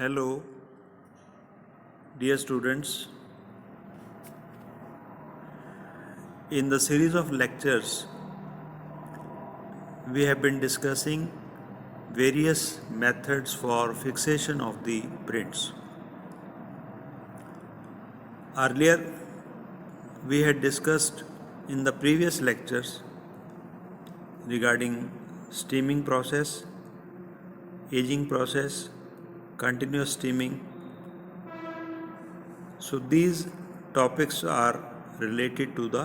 Hello, dear students. In the series of lectures, we have been discussing various methods for fixation of the prints. Earlier, we had discussed in the previous lectures regarding steaming process, aging process, continuous steaming. So these topics are related to the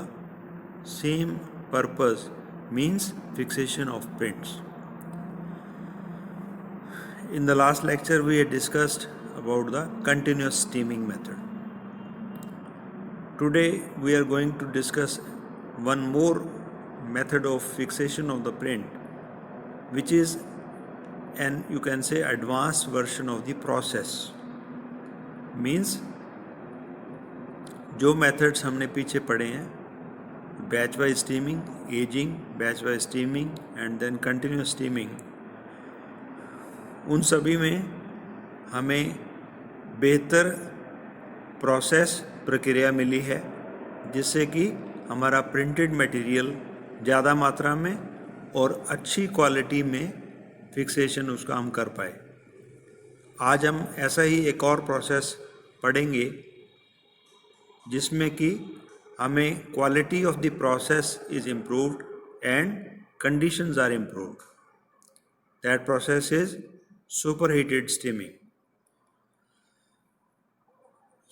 same purpose, means fixation of prints. In the last lecture we had discussed about the continuous steaming method. Today we are going to discuss one more method of fixation of the print, which is you can say advanced version of the process. Means जो methods हमने पीछे पढ़े हैं, batch wise steaming, ageing, batch wise steaming and then continuous steaming, उन सभी में हमें बेहतर प्रोसेस प्रक्रिया मिली है, जिससे कि हमारा प्रिंटेड मटेरियल ज़्यादा मात्रा में और अच्छी क्वालिटी में फिक्सेशन उसका हम कर पाए। आज हम ऐसा ही एक और प्रोसेस पढ़ेंगे जिसमें कि हमें quality of the process is improved and conditions are improved. That process is superheated steaming.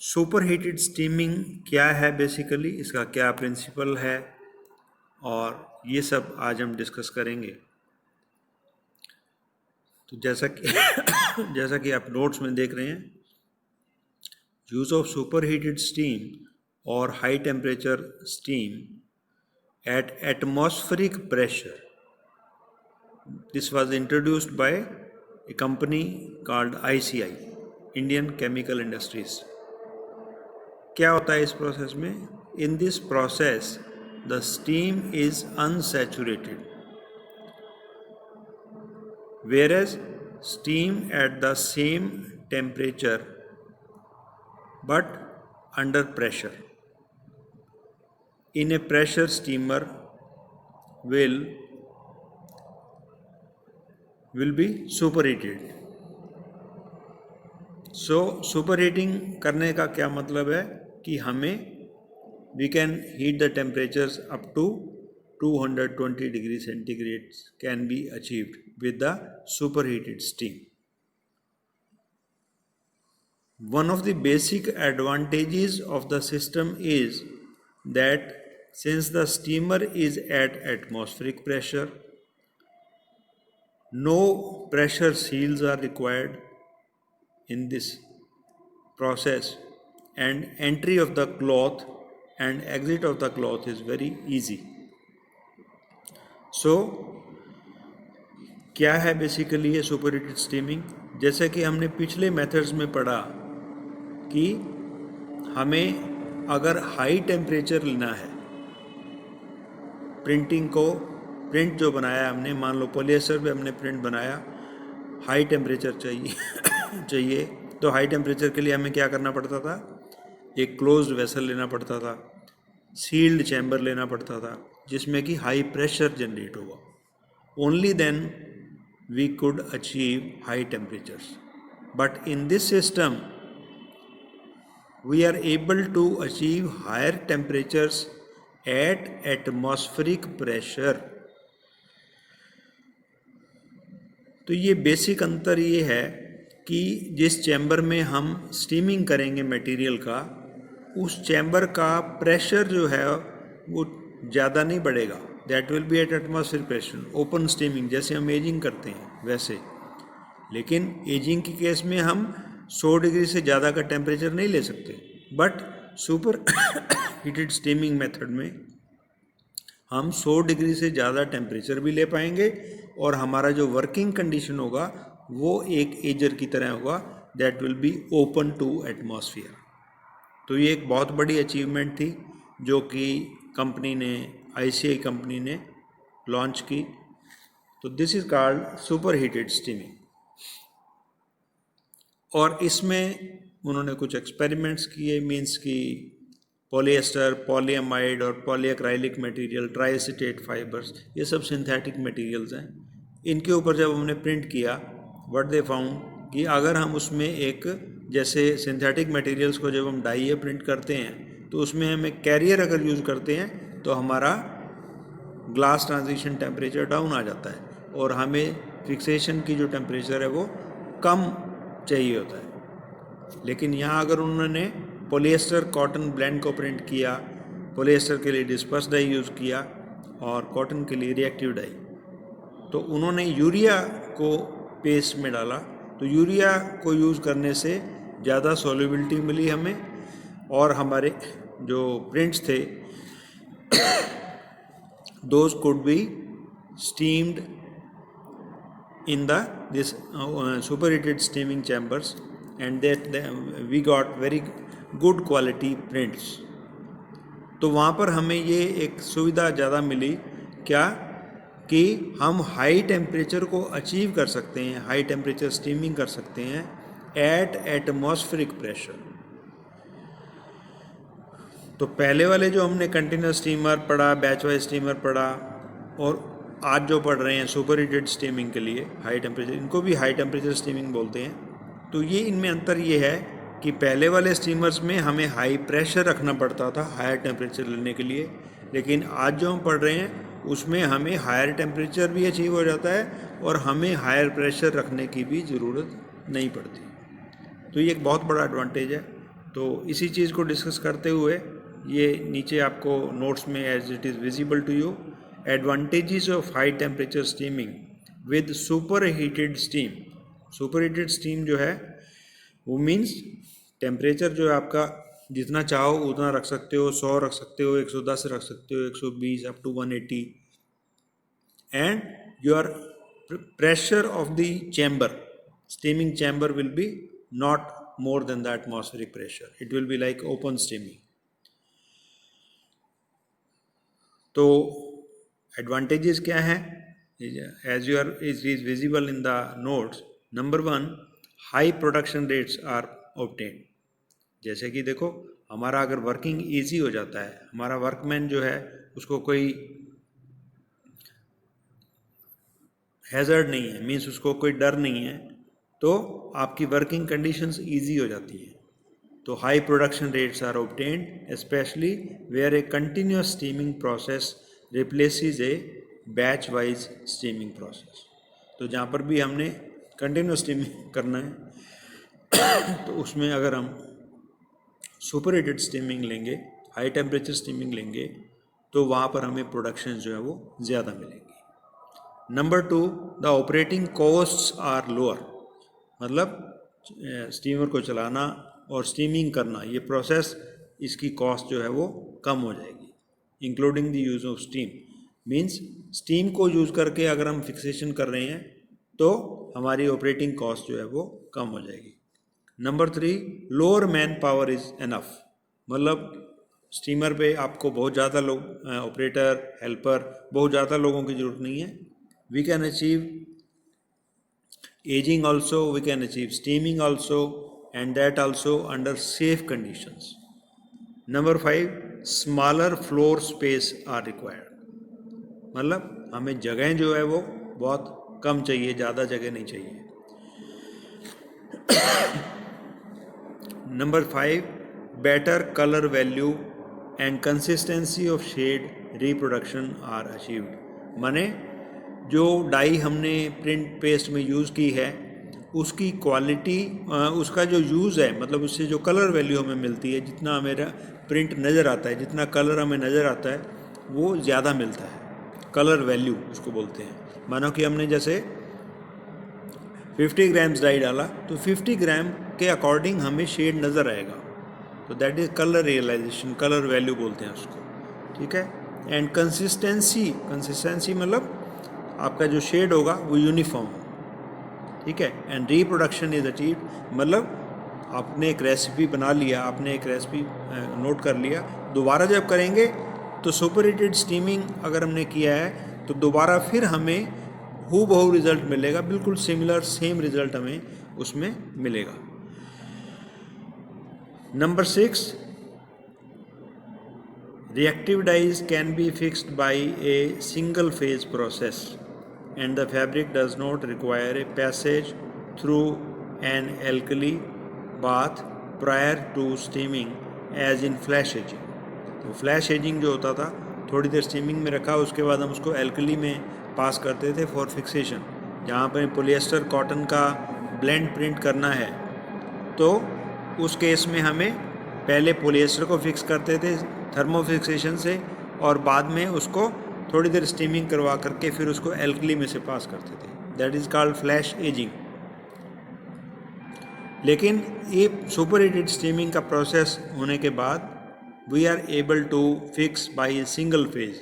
Superheated steaming क्या है बेसिकली, इसका क्या प्रिंसिपल है, और ये सब आज हम डिस्कस करेंगे। तो जैसा कि आप नोट्स में देख रहे हैं, use of superheated steam or high temperature steam at atmospheric pressure. This was introduced by a company called ICI, Indian Chemical Industries. क्या होता है इस प्रोसेस में? In this process, the steam is unsaturated, whereas steam at the same temperature but under pressure. In a pressure steamer will be superheated. So superheating करने का क्या मतलब है कि हमें we can heat the temperatures up to 220 degrees centigrade can be achieved with the superheated steam. One of the basic advantages of the system is that since the steamer is at atmospheric pressure, no pressure seals are required in this process, and entry of the cloth and exit of the cloth is very easy. So क्या है basically ये superheated steaming? जैसे कि हमने पिछले methods में पढ़ा कि हमें अगर हाई टेम्परेचर लेना है, प्रिंट जो बनाया हमने, मान लो पॉलिएस्टर पे हमने प्रिंट बनाया, हाई टेम्परेचर चाहिए तो हाई टेम्परेचर के लिए हमें क्या करना पड़ता था? एक क्लोज्ड वेसल लेना पड़ता था, सील्ड चैम्बर लेना पड़ता था, जिसमें कि हाई प्रेशर जनरेट होगा। Only then we could achieve high temperatures. But in this system we are able to achieve higher temperatures at atmospheric pressure. तो ये बेसिक अंतर ये है कि जिस चैम्बर में हम स्टीमिंग करेंगे मटेरियल का, उस चैम्बर का प्रेशर जो है वो ज़्यादा नहीं बढ़ेगा। That will B at atmospheric pressure. Open steaming जैसे हम एजिंग करते हैं वैसे, लेकिन एजिंग के केस में हम 100 डिग्री से ज़्यादा का टेम्परेचर नहीं ले सकते। But super heated steaming method में हम 100 डिग्री से ज़्यादा टेम्परेचर भी ले पाएंगे, और हमारा जो वर्किंग कंडीशन होगा वो एक एजर की तरह होगा, that will be open to atmosphere. तो ये एक बहुत बड़ी अचीवमेंट थी जो कि कंपनी ने, ICI कंपनी ने लॉन्च की। तो this is called super heated steaming. और इसमें उन्होंने कुछ एक्सपेरिमेंट्स किए, मीन्स कि पॉलिएस्टर, पॉलीएमाइड और पॉलीएक्राइलिक मटेरियल, ट्राइएसिटेट फाइबर्स, ये सब सिंथेटिक मटेरियल्स हैं। इनके ऊपर जब हमने प्रिंट किया, व्हाट दे फाउंड कि अगर हम उसमें एक, जैसे सिंथेटिक मटेरियल्स को जब हम डाई या प्रिंट करते हैं तो उसमें हम एक कैरियर अगर यूज़ करते हैं तो हमारा ग्लास ट्रांजिशन टेम्परेचर डाउन आ जाता है और हमें फिक्सेशन की जो टेम्परेचर है वो कम चाहिए होता है। लेकिन यहाँ अगर उन्होंने पॉलिएस्टर कॉटन ब्लेंड को प्रिंट किया, पॉलिएस्टर के लिए डिस्पर्स डाई यूज़ किया और कॉटन के लिए रिएक्टिव डाई, तो उन्होंने यूरिया को पेस्ट में डाला, तो यूरिया को यूज़ करने से ज़्यादा सॉल्युबिलिटी मिली हमें और हमारे जो प्रिंट्स थे those could be steamed in this superheated steaming chambers, and that we got very good quality prints. तो वहाँ पर हमें ये एक सुविधा ज़्यादा मिली, क्या कि हम हाई टेम्परेचर को अचीव कर सकते हैं, हाई टेम्परेचर स्टीमिंग कर सकते हैं एट एटमॉस्फेरिक प्रेशर। तो पहले वाले जो हमने कंटिन्यूस स्टीमर पढ़ा, बैच वाइज स्टीमर पढ़ा, और आज जो पढ़ रहे हैं सुपर हीटेड स्टीमिंग के लिए हाई टेम्परेचर, इनको भी हाई टेम्परेचर स्टीमिंग बोलते हैं। तो ये इनमें अंतर ये है कि पहले वाले स्टीमर्स में हमें हाई प्रेशर रखना पड़ता था हायर टेम्परेचर लेने के लिए, लेकिन आज जो हम पढ़ रहे हैं उसमें हमें हायर टेम्परेचर भी अचीव हो जाता है और हमें हायर प्रेशर रखने की भी ज़रूरत नहीं पड़ती। तो ये एक बहुत बड़ा एडवांटेज है। तो इसी चीज़ को डिस्कस करते हुए ये नीचे आपको नोट्स में as it is visible to you, advantages of high temperature steaming with super heated steam. Super heated steam जो है वो मीन्स टेम्परेचर जो है आपका जितना चाहो उतना रख सकते हो, 100 रख सकते हो, 110 रख सकते हो, 120 up to 180, and your pressure of the chamber, steaming chamber will be not more than the atmospheric pressure. It will be like open steaming. तो advantages क्या हैं? As you are is visible in the notes. Number 1, high production rates are obtained. जैसे कि देखो हमारा अगर working easy हो जाता है, हमारा वर्कमैन जो है उसको कोई हैजर्ड नहीं है, मीन्स उसको कोई डर नहीं है, तो आपकी वर्किंग कंडीशंस इजी हो जाती है। तो high production rates are obtained specially where a continuous steaming process replaces a batch wise steaming process. तो जहाँ पर भी हमने कंटिन्यूस स्टीमिंग करना है तो उसमें अगर हम सुपर हीटेड स्टीमिंग लेंगे, हाई टेम्परेचर स्टीमिंग लेंगे, तो वहाँ पर हमें प्रोडक्शन जो है वो ज़्यादा मिलेंगी। Number 2, the operating costs are lower. मतलब स्टीमर को चलाना और स्टीमिंग करना, ये प्रोसेस, इसकी कॉस्ट जो है वो कम हो जाएगी, including the use of steam. Means steam को यूज़ करके अगर हम फिक्सेशन कर रहे हैं तो हमारी ऑपरेटिंग कॉस्ट जो है वो कम हो जाएगी। Number 3, lower man power is enough. मतलब स्टीमर पे आपको बहुत ज़्यादा लोग, ऑपरेटर, हेल्पर, बहुत ज़्यादा लोगों की ज़रूरत नहीं है। We can achieve aging also, we can achieve steaming also, and that also under safe conditions. Number 5, smaller floor space are required. मतलब हमें जगह जो है वो बहुत कम चाहिए, ज़्यादा जगह नहीं चाहिए। Number 5, better color value and consistency of shade reproduction are achieved. माने जो डाई हमने प्रिंट पेस्ट में यूज़ की है उसकी क्वालिटी, उसका जो यूज़ है, मतलब उससे जो कलर वैल्यू हमें मिलती है, जितना हमें प्रिंट नज़र आता है, जितना कलर हमें नज़र आता है वो ज़्यादा मिलता है। कलर वैल्यू उसको बोलते हैं। मानो कि हमने जैसे 50 ग्राम्स डाई डाला तो 50 ग्राम के अकॉर्डिंग हमें शेड नज़र आएगा, तो that is colour realisation, colour value बोलते हैं उसको, ठीक है। एंड कंसिस्टेंसी मतलब आपका जो शेड होगा वो यूनिफॉर्म, ठीक है। एंड रिप्रोडक्शन इज अचीव्ड, मतलब आपने एक रेसिपी बना लिया, आपने एक रेसिपी नोट कर लिया, दोबारा जब करेंगे तो सुपर हीटेड स्टीमिंग अगर हमने किया है तो दोबारा फिर हमें हूबहू रिज़ल्ट मिलेगा, बिल्कुल सिमिलर सेम रिज़ल्ट हमें उसमें मिलेगा। Number 6, reactive dyes can be fixed by a single phase process and the fabric does not require a passage through an alkali bath prior to steaming as in flash aging. तो flash ageing जो होता था, थोड़ी देर steaming में रखा, उसके बाद हम उसको एल्कली में पास करते थे फॉर फिक्सेशन. जहाँ पर पॉलिएस्टर कॉटन का ब्लेंड प्रिंट करना है तो उस केस में हमें पहले पॉलिएस्टर को फिक्स करते थे थर्मो फिक्सेशन से और बाद में उसको थोड़ी देर स्टीमिंग करवा करके फिर उसको एल्कली में से पास करते थे. That is called flash ageing. लेकिन ये सुपर हीटेड स्टीमिंग का प्रोसेस होने के बाद we are able to fix by single phase.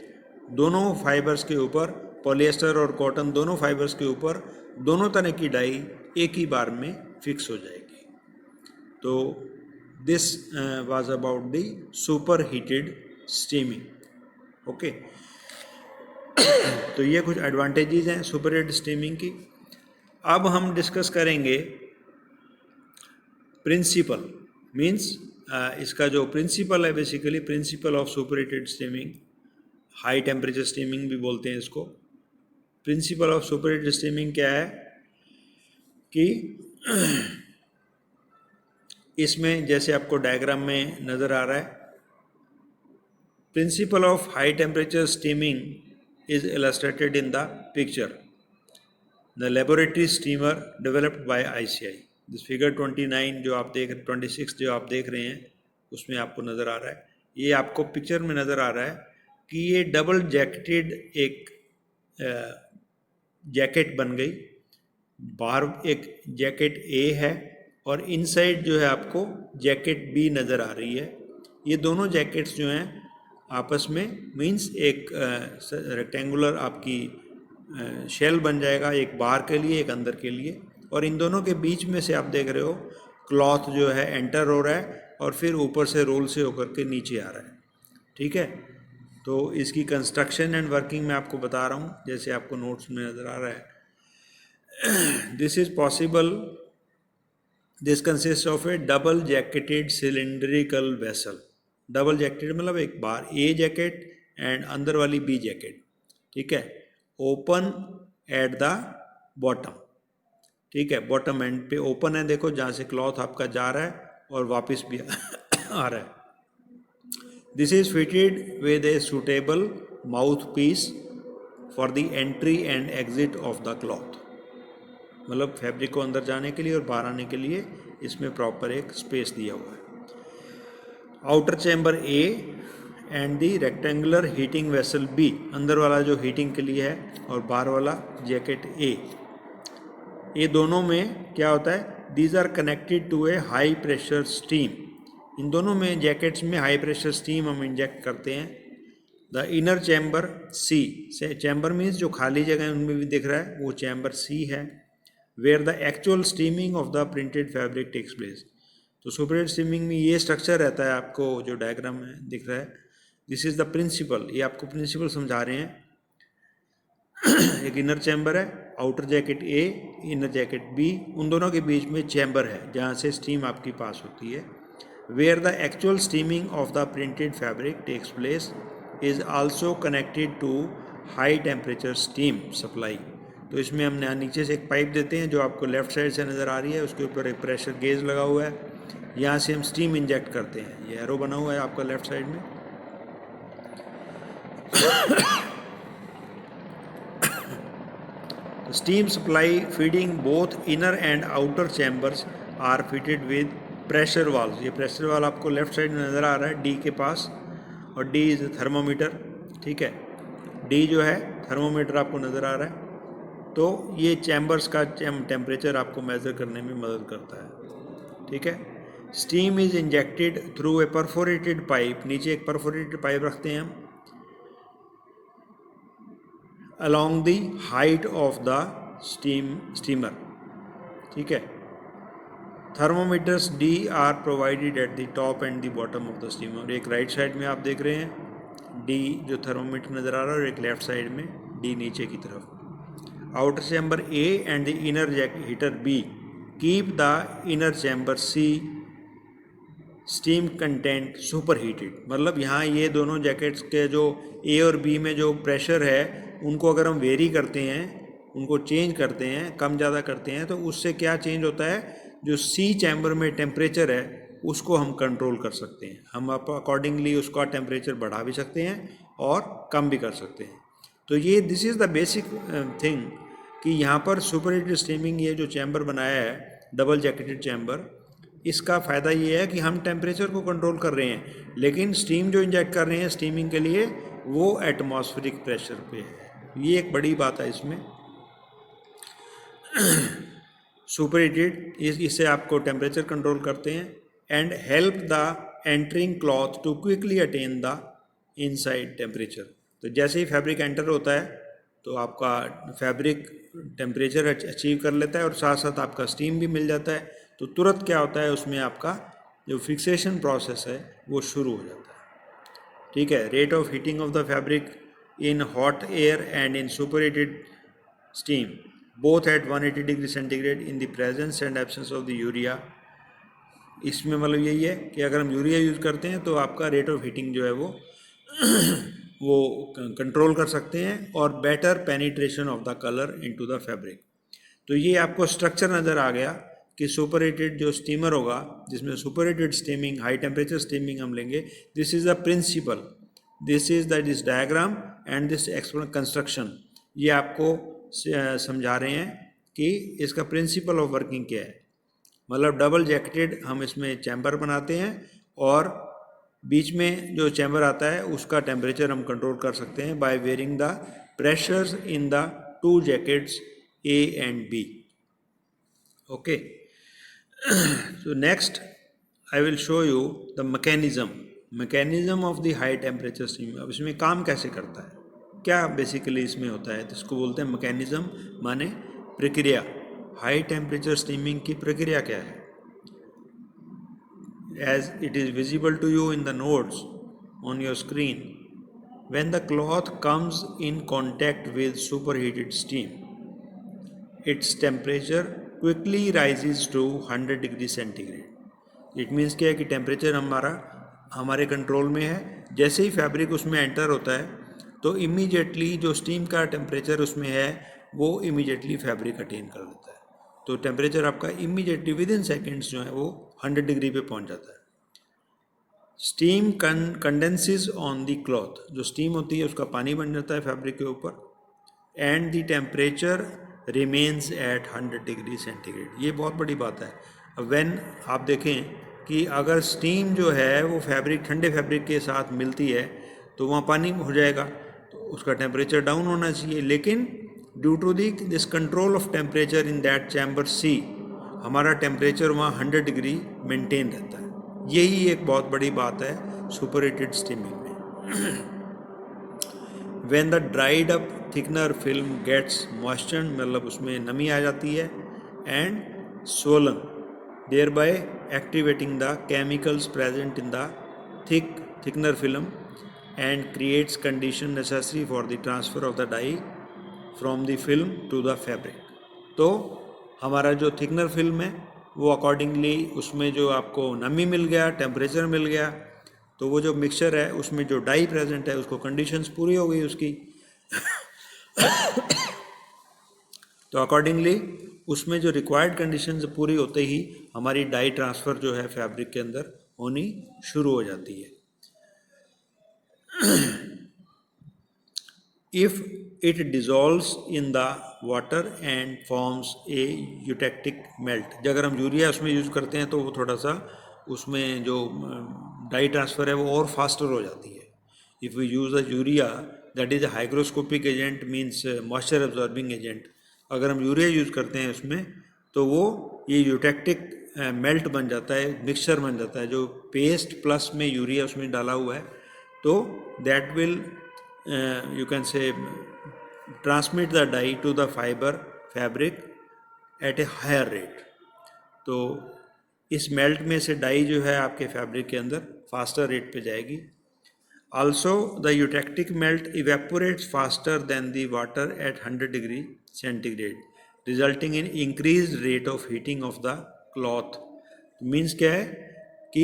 दोनों फाइबर्स के ऊपर, पॉलिएस्टर और कॉटन दोनों फाइबर्स के ऊपर दोनों तरह की डाई एक ही बार में फिक्स हो जाएगी. तो this was about the super heated steaming. Okay, तो ये कुछ एडवांटेजेस हैं सुपर हीटेड स्टीमिंग की. अब हम डिस्कस करेंगे प्रिंसिपल, मीन्स इसका जो प्रिंसिपल है, basically principle of super heated steaming, high temperature steaming भी बोलते हैं इसको. Principle of super heated steaming क्या है कि इसमें जैसे आपको डायग्राम में नज़र आ रहा है, principle of high temperature steaming is illustrated in the picture. The laboratory steamer developed by ICI. This figure 26 जो आप देख रहे हैं उसमें आपको नज़र आ रहा है, ये आपको पिक्चर में नज़र आ रहा है कि ये डबल जैकेटेड एक जैकेट बन गई. बाहर एक जैकेट A है और इनसाइड जो है आपको जैकेट B नज़र आ रही है. ये दोनों जैकेट्स जो हैं आपस में मीन्स एक रेक्टेंगुलर आपकी शेल बन जाएगा, एक बाहर के लिए एक अंदर के लिए. और इन दोनों के बीच में से आप देख रहे हो क्लॉथ जो है एंटर हो रहा है और फिर ऊपर से रोल से होकर के नीचे आ रहा है. ठीक है, तो इसकी कंस्ट्रक्शन एंड वर्किंग मैं आपको बता रहा हूँ जैसे आपको नोट्स में नज़र आ रहा है. This is possible. This consist of A double jacketed cylindrical vessel. Double jacketed मतलब एक बार A जैकेट एंड अंदर वाली B जैकेट. ठीक है, ओपन एट द बॉटम. ठीक है, बॉटम एंड पे ओपन है, देखो जहाँ से क्लॉथ आपका जा रहा है और वापस भी आ रहा है. This is fitted with a suitable mouth piece for the entry and exit of the cloth. मतलब फैब्रिक को अंदर जाने के लिए और बाहर आने के लिए इसमें प्रॉपर एक स्पेस दिया हुआ है. Outer chamber A and the rectangular heating vessel B. अंदर वाला जो हीटिंग के लिए है और बाहर वाला जैकेट A. ये दोनों में क्या होता है, these are connected to a high pressure steam. इन दोनों में जैकेट्स में हाई प्रेशर स्टीम हम इंजेक्ट करते हैं. द इनर चैम्बर C से, चैम्बर मीन्स जो खाली जगह है उनमें भी दिख रहा है वो चैम्बर C है, where the actual steaming of the printed fabric takes place. तो सुपर हीटेड स्टीमिंग में ये स्ट्रक्चर रहता है, आपको जो डायग्राम में दिख रहा है. This is the principle. ये आपको प्रिंसिपल समझा रहे हैं. एक इनर चैम्बर है, outer jacket A, inner jacket B, उन दोनों के बीच में चैम्बर है जहाँ से स्टीम आपकी पास होती है. Where the actual steaming of the printed fabric takes place is also connected to high temperature steam supply. तो इसमें हम नीचे से एक पाइप देते हैं जो आपको लेफ्ट साइड से नज़र आ रही है, उसके ऊपर एक प्रेशर गेज लगा हुआ है, यहाँ से हम स्टीम इंजेक्ट करते हैं. ये एरो बना हुआ है आपका लेफ्ट साइड में. Steam supply feeding both inner and outer chambers are fitted with pressure valves. ये प्रेशर वाल्व आपको लेफ्ट साइड में नज़र आ रहा है D के पास, और D इज़ थर्मोमीटर. ठीक है, D जो है थर्मोमीटर आपको नज़र आ रहा है. तो ये चैम्बर्स का टेम्परेचर आपको मेज़र करने में मदद करता है. ठीक है, steam is injected through a perforated pipe. नीचे एक परफोरेटेड पाइप रखते हैं हम along the height of the steamer. ठीक है, thermometers D are provided at the top and the bottom of the steamer. एक राइट साइड में आप देख रहे हैं D जो थर्मोमीटर नज़र आ रहा है और एक लेफ्ट साइड में D नीचे की तरफ. Outer chamber A and the inner heater B keep the inner chamber C steam content super heated, मतलब यहाँ ये दोनों जैकेट्स के जो ए और बी में जो प्रेशर है उनको अगर हम वेरी करते हैं, उनको चेंज करते हैं, कम ज़्यादा करते हैं, तो उससे क्या चेंज होता है, जो सी चैम्बर में टेम्परेचर है उसको हम कंट्रोल कर सकते हैं। हम अकॉर्डिंगली उसका टेम्परेचर बढ़ा भी सकते हैं और कम भी कर सकते हैं। तो ये this is the basic thing कि यहाँ पर सुपर हीटेड स्टीमिंग ये जो चैम्बर बनाया है डबल जैकेटेड चैम्बर, इसका फ़ायदा ये है कि हम टेम्परेचर को कंट्रोल कर रहे हैं, लेकिन स्टीम जो इंजेक्ट कर रहे हैं स्टीमिंग के लिए वो एटमॉस्फेरिक प्रेशर पे है। ये एक बड़ी बात है इसमें। सुपर हीटेड इससे आपको टेम्परेचर कंट्रोल करते हैं and help the entering cloth to quickly attain the inside temperature. तो जैसे ही फैब्रिक एंटर होता है तो आपका फैब्रिक टेम्परेचर अचीव कर लेता है और साथ साथ आपका स्टीम भी मिल जाता है। तो तुरंत क्या होता है, उसमें आपका जो फिक्सेशन प्रोसेस है वो शुरू हो जाता है। ठीक है, rate of heating of the fabric in hot air and in super heated steam both at 180 degree centigrade in the presence and absence of the urea. इसमें मतलब यही है कि अगर हम यूरिया यूज़ करते हैं तो आपका रेट ऑफ हीटिंग जो है वो कंट्रोल कर सकते हैं और better penetration of the colour into the fabric. तो ये आपको स्ट्रक्चर नज़र आ गया कि सुपर हीटेड जो स्टीमर होगा, जिसमें super heated steaming, high temperature steaming हम लेंगे, this is the principle, this is the this diagram and this explain construction. ये आपको समझा रहे हैं कि इसका प्रिंसिपल ऑफ वर्किंग क्या है। मतलब डबल जैकेटेड हम इसमें चैम्बर बनाते हैं और बीच में जो चैम्बर आता है उसका टेम्परेचर हम कंट्रोल कर सकते हैं by varying the pressures in the two jackets A and B. Okay, so next I will show you the mechanism of the high temperature steam। अब इसमें काम कैसे करता है, क्या बेसिकली इसमें होता है, तो इसको बोलते हैं मैकेनिज्म, माने प्रक्रिया। हाई टेम्परेचर स्टीमिंग की प्रक्रिया क्या है, as it is visible to you in the notes on your screen, when the cloth comes in contact with superheated steam, its temperature quickly rises to 100 degree centigrade. It means क्या है कि temperature हमारे control में है। जैसे ही fabric उसमें enter होता है तो इमीडिएटली जो स्टीम का टेम्परेचर उसमें है वो इमीडिएटली फैब्रिक अटेन कर लेता है। तो टेम्परेचर आपका इमीडिएटली विद इन सेकेंड्स जो है वो 100 डिग्री पे पहुंच जाता है। Steam condenses on the cloth, जो स्टीम होती है उसका पानी बन जाता है फैब्रिक के ऊपर, and the temperature remains at 100 degree centigrade. ये बहुत बड़ी बात है। अब व्हेन आप देखें कि अगर स्टीम जो है वो फैब्रिक, ठंडे फैब्रिक के साथ मिलती है तो वहाँ पानी हो जाएगा, तो उसका टेम्परेचर डाउन होना चाहिए। लेकिन due to this control of temperature in that chamber C, हमारा टेम्परेचर वहाँ 100 डिग्री मेंटेन रहता है। यही एक बहुत बड़ी बात है सुपर हीटेड स्टीमिंग में। When the dried up thickener film gets moistured, मतलब उसमें नमी आ जाती है, and swollen, thereby activating the chemicals present in the thickener film and creates condition necessary for the transfer of the dye from the film to the fabric. तो हमारा जो thickener film है वो अकॉर्डिंगली उसमें जो आपको नमी मिल गया, टेम्परेचर मिल गया, तो वो जो मिक्सचर है उसमें जो डाई प्रेजेंट है उसको कंडीशंस पूरी हो गई उसकी। तो अकॉर्डिंगली उसमें जो रिक्वायर्ड कंडीशंस पूरी होते ही हमारी डाई ट्रांसफ़र जो है फैब्रिक के अंदर होनी शुरू हो जाती है। If it dissolves in the water and forms a eutectic melt, अगर हम यूरिया उसमें यूज़ करते हैं तो वो थोड़ा सा उसमें जो डाई ट्रांसफ़र है वो और फास्टर हो जाती है। If we use the urea that is a hygroscopic agent, means moisture absorbing agent, अगर हम यूरिया यूज़ करते हैं उसमें तो वो ये यूटेक्टिक मेल्ट बन जाता है, मिक्सचर बन जाता है, जो पेस्ट प्लस में यूरिया उसमें डाला हुआ है, तो that will you can say transmit the dye to the fabric at a higher rate। तो इस मेल्ट में से डाई जो है आपके फैब्रिक के अंदर फास्टर रेट पे जाएगी। Also the eutectic melt evaporates faster than the water at 100 degree centigrade, resulting in increased rate of heating of the cloth। Means क्या है कि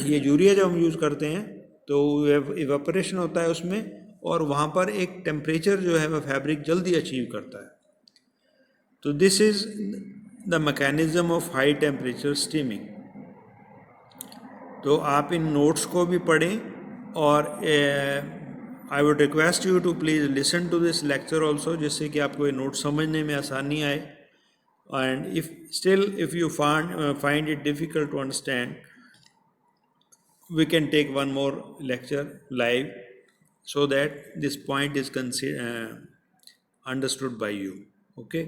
ये यूरिया जब हम यूज़ करते हैं तो इवेपोरेशन होता है उसमें, और वहाँ पर एक टेम्परेचर जो है वह फैब्रिक जल्दी अचीव करता है। तो this is the mechanism of high temperature steaming. तो आप इन नोट्स को भी पढ़ें, और I would request you to please listen to this lecture also, जिससे कि आपको ये नोट समझने में आसानी आए। And if you find it difficult to understand, we can take one more lecture live so that this point is understood by you. Okay,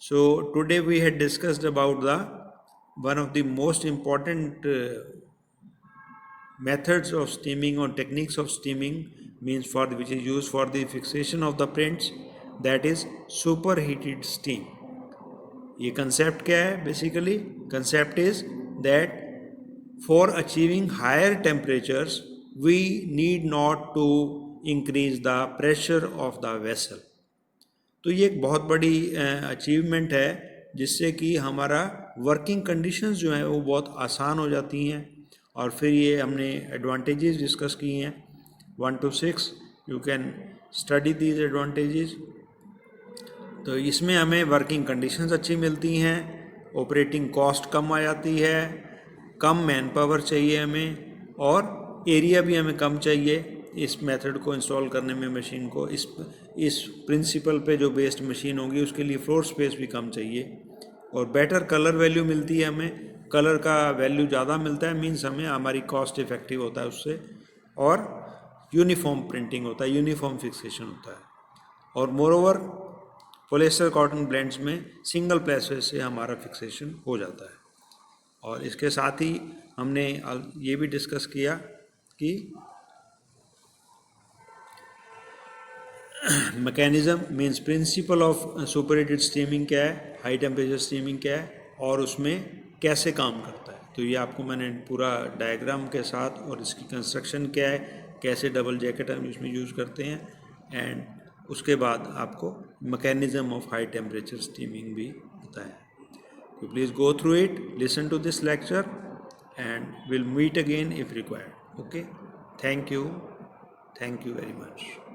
so today we had discussed about one of the most important methods of steaming or techniques of steaming, which is used for the fixation of the prints, that is superheated steam. ये concept क्या है? Basically concept is that for achieving higher temperatures we need not to increase the pressure of the vessel. तो ये एक बहुत बड़ी achievement है, जिससे कि हमारा वर्किंग कंडीशंस जो हैं वो बहुत आसान हो जाती हैं। और फिर ये हमने एडवांटेजेस डिस्कस किए हैं 1 to 6, you can study these advantages. तो इसमें हमें वर्किंग कंडीशंस अच्छी मिलती हैं, ऑपरेटिंग कॉस्ट कम आ जाती है, कम मैन पावर चाहिए हमें, और एरिया भी हमें कम चाहिए इस मेथड को इंस्टॉल करने में। मशीन को इस प्रिंसिपल पे जो बेस्ड मशीन होगी उसके लिए फ्लोर स्पेस भी कम चाहिए, और बेटर कलर वैल्यू मिलती है हमें। कलर का वैल्यू ज़्यादा मिलता है, मीन्स हमें हमारी कॉस्ट इफेक्टिव होता है उससे, और यूनिफॉर्म प्रिंटिंग होता है, यूनिफॉर्म फिक्सेशन होता है। और मोरओवर पॉलिएस्टर कॉटन ब्लेंड्स में सिंगल प्लेसेस से हमारा फिक्सेशन हो जाता है। और इसके साथ ही हमने ये भी डिस्कस किया कि mechanism means principle of superheated steaming क्या है, हाई टेम्परेचर स्टीमिंग क्या है, और उसमें कैसे काम करता है। तो ये आपको मैंने पूरा डायग्राम के साथ, और इसकी कंस्ट्रक्शन क्या है, कैसे डबल जैकेट हम इसमें यूज़ करते हैं, एंड उसके बाद आपको mechanism of high temperature steaming भी बताया। तो please go through it, listen to this lecture, and will meet again if required. Okay, thank you very much.